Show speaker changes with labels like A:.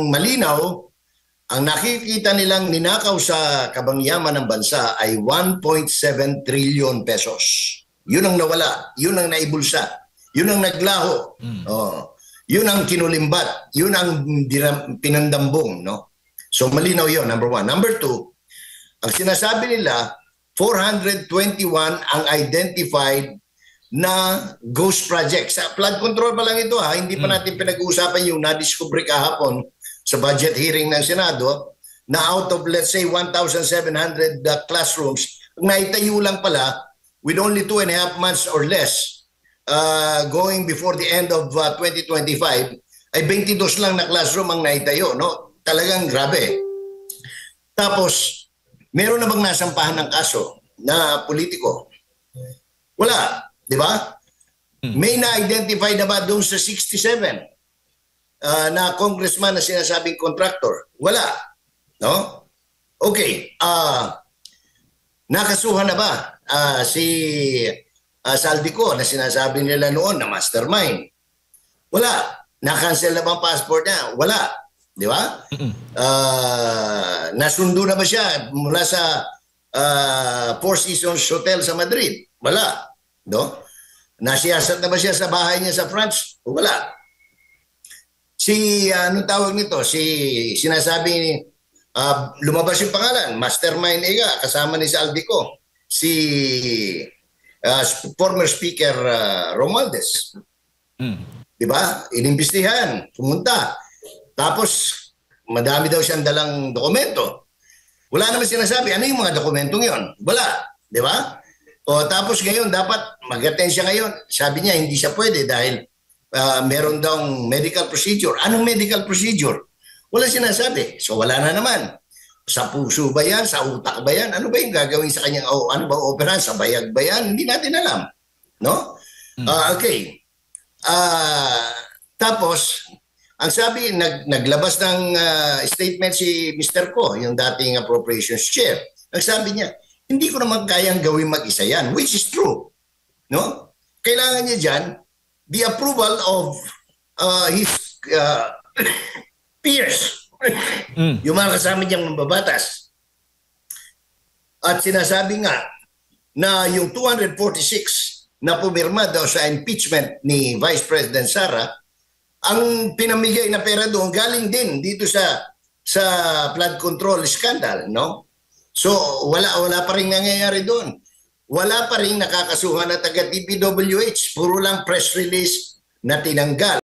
A: ang malinaw, ang nakikita nilang ninakaw sa kabangyaman ng bansa ay 1.7 trillion pesos. Yun ang nawala, yun ang naibulsa, yun ang naglaho, yun ang kinulimbat, yun ang pinandambong. No? So malinaw yun, number one. Number two, ang sinasabi nila, 421 ang identified na ghost project. Sa flood control pa lang ito ha, hindi pa natin pinag-uusapan yung na-discover kahapon sa budget hearing ng Senado na out of let's say 1,700 classrooms, naitayo lang pala with only 2.5 months or less going before the end of 2025 ay 22 lang na classroom ang naitayo. No? Talagang grabe. Tapos, meron na bang nasampahan ng kaso na politiko? Wala. Di ba? May na-identify na ba doon sa 67 na congressman na sinasabing contractor? Wala. No? Okay. Nakasuhan na ba si Saldico na sinasabi nila noon na mastermind? Wala. Na-cancel na ba ang passport niya? Wala. Di ba? Nasundo na ba siya mula sa Four Seasons Hotel sa Madrid? Wala. No? Nasiyasat na ba siya sa bahay niya sa France? Wala. Anong tawag nito? Sinasabi, lumabas yung pangalan, Mastermind Ega, kasama ni Saldico. Si former Speaker Romualdez. Diba? Inimbestihan, pumunta. Tapos, madami daw siyang dalang dokumento. Wala naman sinasabi, ano yung mga dokumentong yon? Wala. Diba? O tapos ngayon, dapat mag-attend siya ngayon. Sabi niya, hindi siya pwede dahil meron daw medical procedure. Anong medical procedure? Wala sinasabi. So wala na naman. Sa puso ba yan? Sa utak ba yan? Ano ba yung gagawin sa kanyang, ano ba operahan? Sa bayag ba yan? Hindi natin alam. No? Okay. Tapos, ang sabi, naglabas ng statement si Mr. Ko, yung dating appropriations chair. Ang sabi niya, hindi ko naman kayang gawin mag-isa yan, which is true. No? Kailangan niya dyan the approval of his peers, yung mga kasama niyang mababatas. At sinasabi nga na yung 246 na pumirma daw sa impeachment ni Vice President Sara, ang pinamigay na pera doon galing din dito sa flood control scandal, no? So wala pa rin nangyayari doon. Wala pa rin nakakasuhan na taga DPWH, puro lang press release na tinanggal.